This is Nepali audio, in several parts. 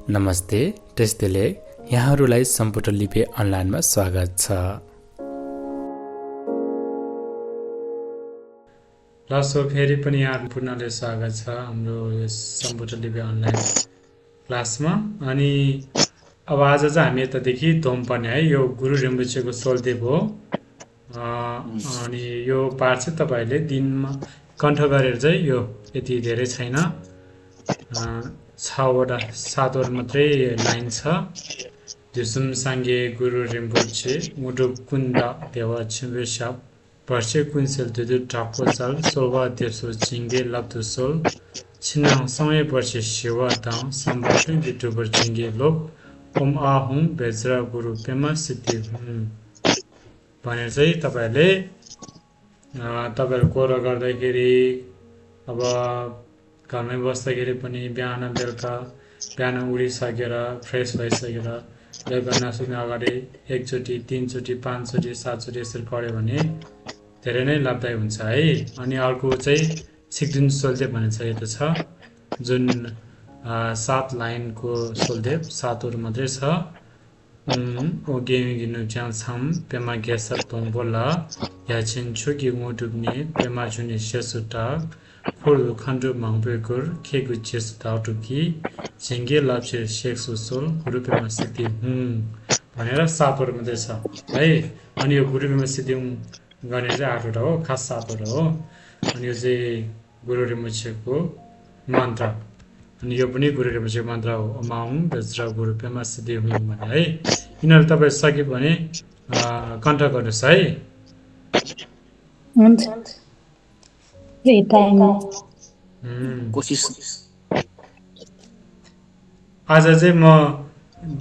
नमस्ते, त्यस्तैले यहाँहरूलाई सम्पुटर लिपि अनलाइनमा स्वागत छ। लासो फेरि पनि यहाँ पूर्णले स्वागत छ हाम्रो यस सम्पुटर लिपि अनलाइन क्लासमा। अनि अब आज चाहिँ हामी यतादेखि धोम पर्ने है, यो गुरु रिम्पोछेको सोलदेव हो। अनि यो पाठ चाहिँ तपाईँहरूले दिनमा कण्ठ गरेर चाहिँ यो यति धेरै छैन, 7वटा मात्रै लाइन छ। जुसुम साङ्गे गुरु रिम्पोछे मुटु कुन्द देव छिम्बे साप पर्से कुन्सेल दुदु टापो चाल सोलवा देशो चिङ्गे लब्दु सोल छिनाङ समय पर्से सेवा दाउ सम्बन्धी बिटुबर चिङ्गे लोप ओम आ हुँ बेजरा गुरु पेमा सिद्धि हुँ भनेर चाहिँ तपाईँहरू कोरो गर्दाखेरि, अब घरमै बस्दाखेरि पनि बिहान बेलुका, बिहान उडिसकेर फ्रेस भइसकेर गर्न सुत्ने अगाडि 1 चोटि 3 चोटि 5 चोटि 7 चोटि यसरी पढ्यो भने धेरै नै लाभदायक हुन्छ है। अनि अर्को चाहिँ सिक्दिन सोलदेव भन्ने छ, यो त छ जुन 7 लाइनको सोलदेव, 7वटा मात्रै छ। ओगे गिनु च्याङ छम पेमा गेसर तोङबोला याछिन छुकी मुटुब्ने पेमा जुनि सेसुटा फुल खण्डु मङबेगुर खेगु चेस दाउटुकी झिङ्गे लाप्चे शेख सुसोल गुरुपेमा सिद्धि हुँ भनेर 7वटा मात्रै छ है। अनि यो गुरुपेमा सिद्धि हुँ गर्ने चाहिँ 8वटा हो, खास 7वटा हो। अनि यो चाहिँ गुरु रिम्पोछेको मन्त्र, अनि यो पनि गुरु रिम्पोछेको मन्त्र हो, ओमाउङ बेजरा गुरु पेमा सिद्धि हुँ भने है। यिनीहरू तपाईँ सक्यो भने कण्ठ गर्नुहोस् है। आज चाहिँ म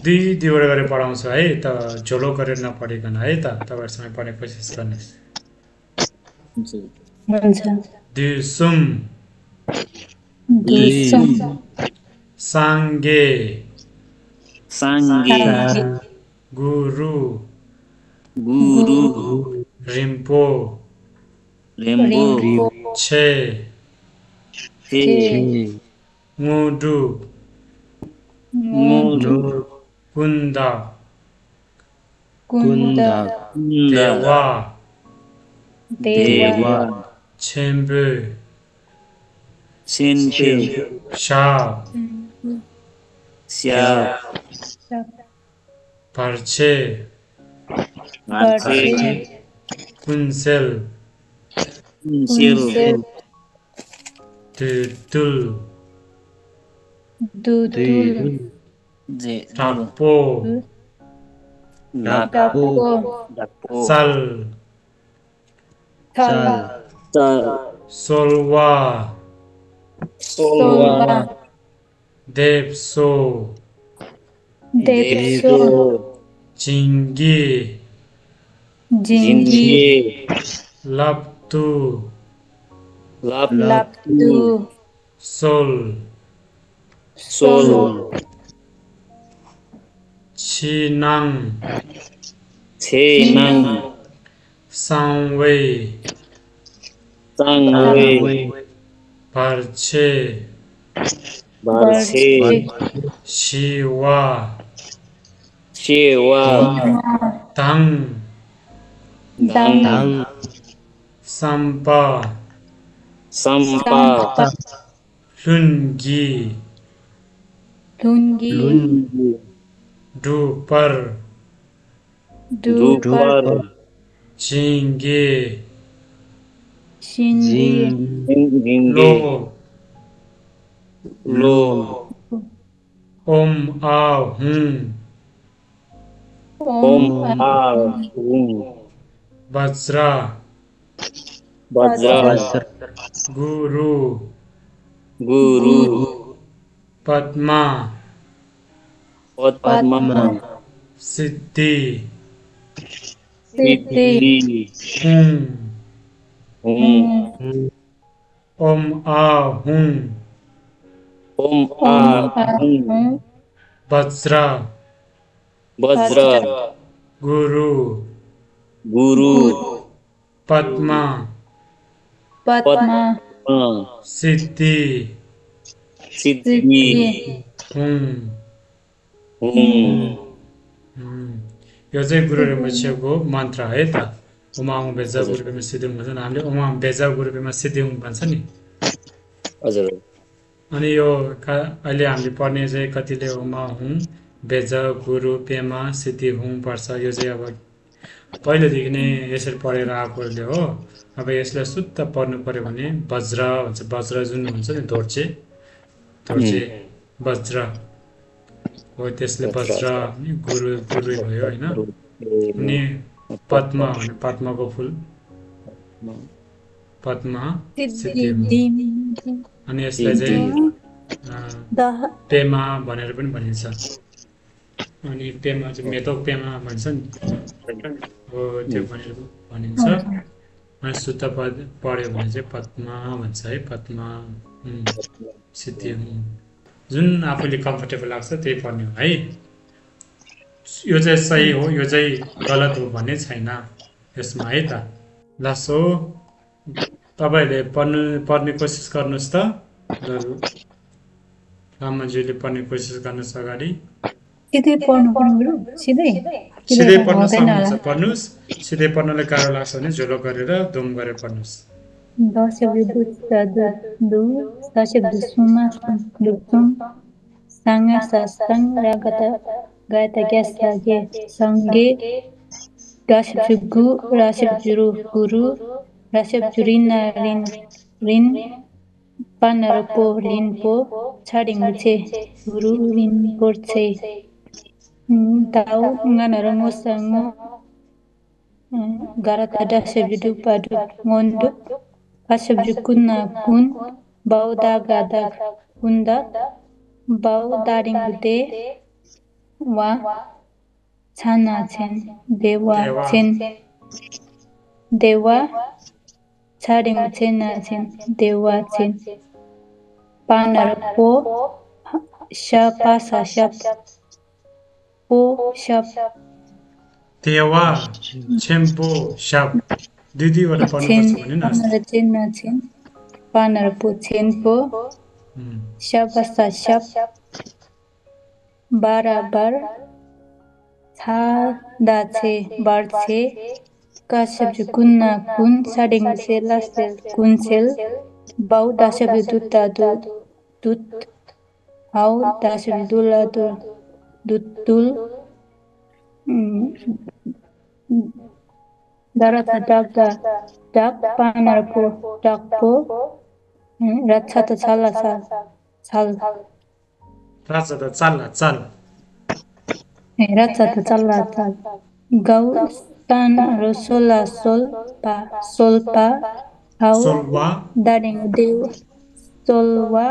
दुईवटा गरेर पढाउँछु है, त झोलो गरेर नपढिकन है त, तपाईँहरूसँग पढ्ने कोसिस गर्नुहोस्। दुसुम साङ्गे गुरु रिम्पो छे मुडु कुन्द देवा छिम्बे साप पर्छे कुन्सेल दुदुल टापो चाल सोलवा देवसो चिङ्गे लप्तु सोल छिनाङ साङ्वे पर्छे शिवा ताङ सम्पा लुन्गी डुपर झिङ्गे लो ओम आ हुँ वज्रा गुरु पद्मा सिद्धि हुँ ओम आ हुँ वज्रा गुरु पद्मा सिद्धि हुँ हुँ। यो चाहिँ गुरु rinpocheको मन्त्र है त। उमाङ बेजा हजुर गुरुपेमा सिद्धिङ भन्छ नि, हामीले उमाङ बेजा गुरुपेमा सिद्धिङ भन्छ नि। हजुर अनि यो अहिले हामीले पढ्ने चाहिँ कतिले उमा हुँ बेजा गुरु पेमा सिद्धि हुँ पढ्छ। यो चाहिँ अब पहिलेदेखि नै यसरी पढेर आएकोले हो। अब यसलाई शुद्ध पढ्नु पऱ्यो भने वज्र भन्छ, वज्र जुन हुन्छ नि ढोर्चे वज्र हो, त्यसले अच्छा वज्र गुरु गुरु भयो होइन। अनि पद्म भने पद्मको फुल पद्म सिद्धि हुँ। अनि यसलाई चाहिँ पेमा भनेर पनि भनिन्छ। अनि पेमा चाहिँ मेतोक पेमा भन्छ नि हो, त्यो भनेर भनिन्छ। अनि शुद्ध पढ्यो भने चाहिँ पद्मा भन्छ है, पद्मा सिद्धि हुँ। जुन आफूले कम्फर्टेबल लाग्छ त्यही पढ्ने हो है। यो चाहिँ सही हो, यो चाहिँ गलत हो भन्ने छैन यसमा है त। ल सो तपाईँहरूले पढ्ने कोसिस गर्नुहोस् त। लामाज्यूले पढ्ने कोसिस गर्नुहोस् अगाडि। सिधै पढ्नु पर्ने गुरु सिधै सिधै पढ्न हुँदैन होला। सक्नुहुन्छ, पढ्नुहोस्। सिधै पढ्नलाई गाह्रो लाग्छ भने झोलो गरेर धुम गरेर पढ्नुहोस्। दशब्द दु दशब्द सुमा दुसुम साङ्गा सासाङ रागत गायता ग्यासा गे सङ्गे राशब्द गु राशब्द जुरु गुरु राशब्द जुरिना रिन रिन पानर पो लिन पो छाडिङ छे गुरु रिन पोर्छे ताउ nganर ngoसँग garata dasyabdu padu ngondu asabju kunna kun bauda gada kunda bau daring de wa chana chen dewa chen dewa charing chena chen dewa chen panar po shapa sa shap po shap देवा छेम्पो साप दुई दुईवटा पढ्नुपर्छ भने न। पानर पो छेन्पो शपसा शप बराबर छादा छे बार्छे काशब्ज कुन्ना कुन साडिङ से लासेल कुन्सेल बाउ दाशब्ज दुत्ता दुत हाउ दाशब्ज दुला दुत्तुल Darata dagda dag panarpo dagpo ratchata chala chal राजा त चाल्ला चाल ratchata chala chal gau stan rosola solpa hau सोलवा daring dev solwa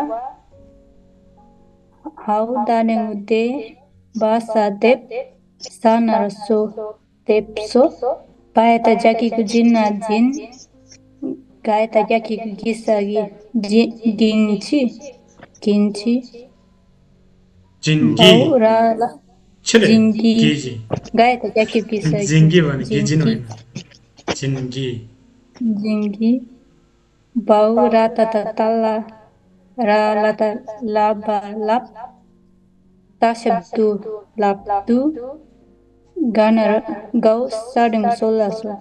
hau daring de basa dep sanaraso depso Paeta jakiko jinna jin gaeta jakiko gisagi ginchi जिन्गी au rala छिरे jingi गिजी gaeta jakiko gisagi जिन्गी भने गिजिन होइन, जिन्गी jingi bau rata tatala rala ta laba lap tashabdu lapdu ganar gau sading solaso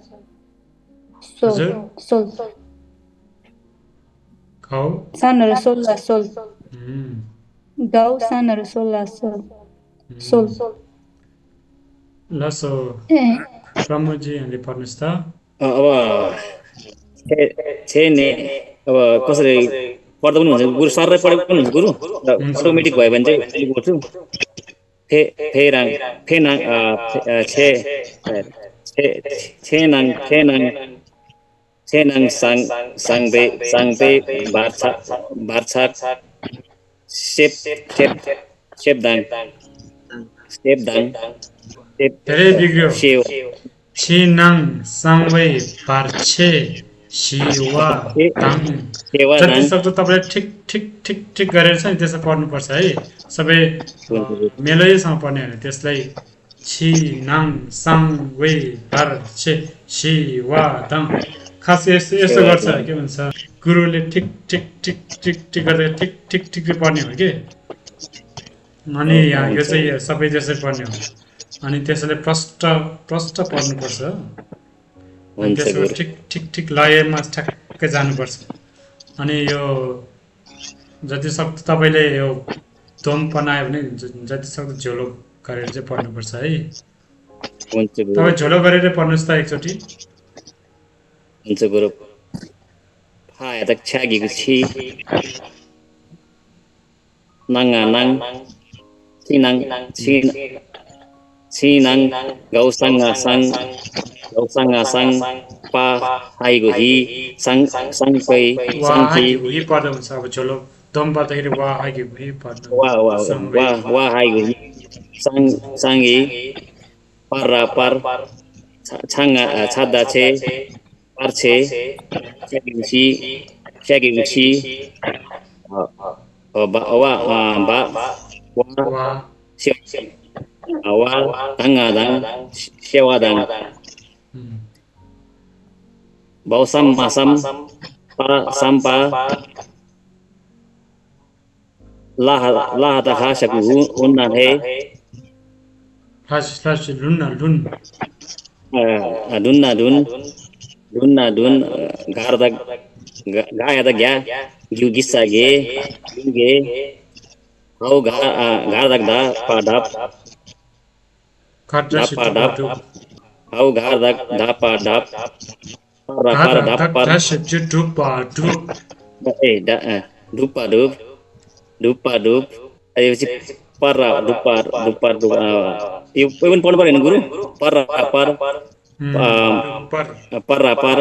हजुर sol खाऊ sanar sol gau sanar sol लसो प्रमोदजीहरूले पढ्नुहोस् त। अब छे ने अब कसरी पढ्दा पनि हुन्छ गुरु सरले पढेको पनि हुन्छ गुरु अटोमेटिक भयो भने चाहिँ मैले गर्छु फे फेराङ फेनाङ छे छेनाङ छेनाङ छेनाङ साङबे बार्छा सेप सेप सेपदाङ सेपदाङ धेरै बिग्रियो। सेव छिनाङ साङ्वे पार्छे शिवा ताङ जति सक्दो तपाईँले ठिक ठिक ठिक ठिक गरेर छ नि त्यसो पढ्नुपर्छ है। सबै मेलैसँग पढ्ने होइन, त्यसलाई छिनाङ साङ्वे पार्छे शिवा ताङ खास यस्तो गर्छ के भन्छ गुरुले ठिक ठिक ठिक ठिक ठिक गर्दै ठिक ठिक ठिक पढ्ने हो कि अनि यहाँ यो चाहिँ सबै त्यसै पढ्ने हो अनि त्यसैले प्रष्ट प्रष्ट पढ्नुपर्छ अनि हुन्छ त्यसको गुरु ठिक ठिक ठिक लयमा ठ्याक्कै जानुपर्छ अनि यो जति सक्दो तपाईँले यो दोम बनायो भने जति सक्दो झोलो गरेर चाहिँ पढ्नुपर्छ है हुन्छ गुरु तपाईँ झोलो गरेर पढ्नुहोस् त एकचोटि हुन्छ गुरु फाया त छ्यागेको छि नाङा नाङ छिनाङ छिनाङ गौसाङा साङ गौसाङा साङ पा हाइगो हि साङ साङ पै वा साङ पि हागी हुई पढ्दा हुन्छ अब झोलो दम पर्दाखेरि वा हागी हुई पढ्नु वा वा वा वा हाइगो हि साङ साङि parra par changa chada che parche chagimchi ba wa ba वा wa danga dang sewa dang bausam masam para sampa la ta khashaku unna he slash लुन्ना लुन dunna dun garda gaya da gya gisa ge ge hau garda da padap Khatta padap hau garda da padap para para da par dupa dup ayo si para dupa यो पनि पढ्नु पर्यो गुरु पर पर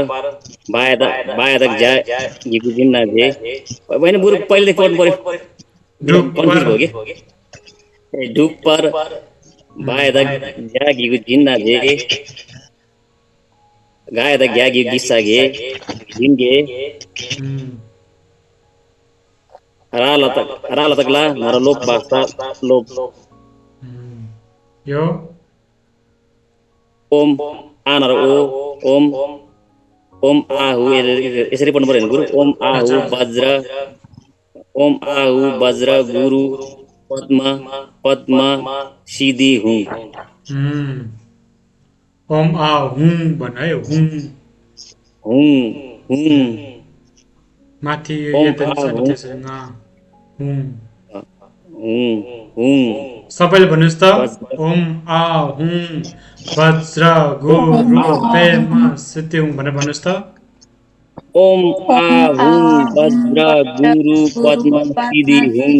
बाया जा गिगु जिन्ना जे होइन गुरु पहिले पढ्नु पर्यो कन्फ्युज भयो कि डुप पर बाया जा गिगु जिन्ना जे गाया ग्या गिगु गिसा गे जिनगे राला तकला नर लोक बास्ता लोक यो ओम आनर ओ ओम आहु यसरी पढ्नु पर्यो गुरु ओम आहु वज्र गुरु पद्म सिद्धि हुँ ओम आ हुँ भन्यो हुँ माथि सबैले भन्नुहोस् त ओम आ हुँ वज्र गुरु पेमा सिद्धिहुँ भनेर भन्नुहोस् त ओम आ हुँ वज्र गुरु पद्म सिद्धि हुँ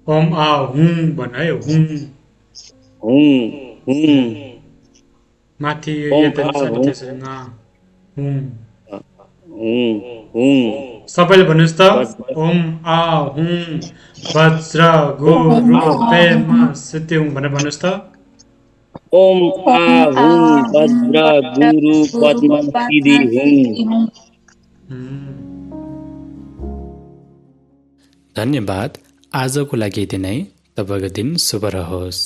ओम आ हुँ भन्यो हुँ माथि सबैले भन्नुहोस् त ओम आ हुँ वज्र गुरु पेमा सिद्धिहुँ भनेर भन्नुहोस् त ओम आ हुँ वज्र गुरु पद्म सिद्धि हुँ धन्यवाद आजको लागि यति नै। तपाईँको दिन शुभ रहोस्।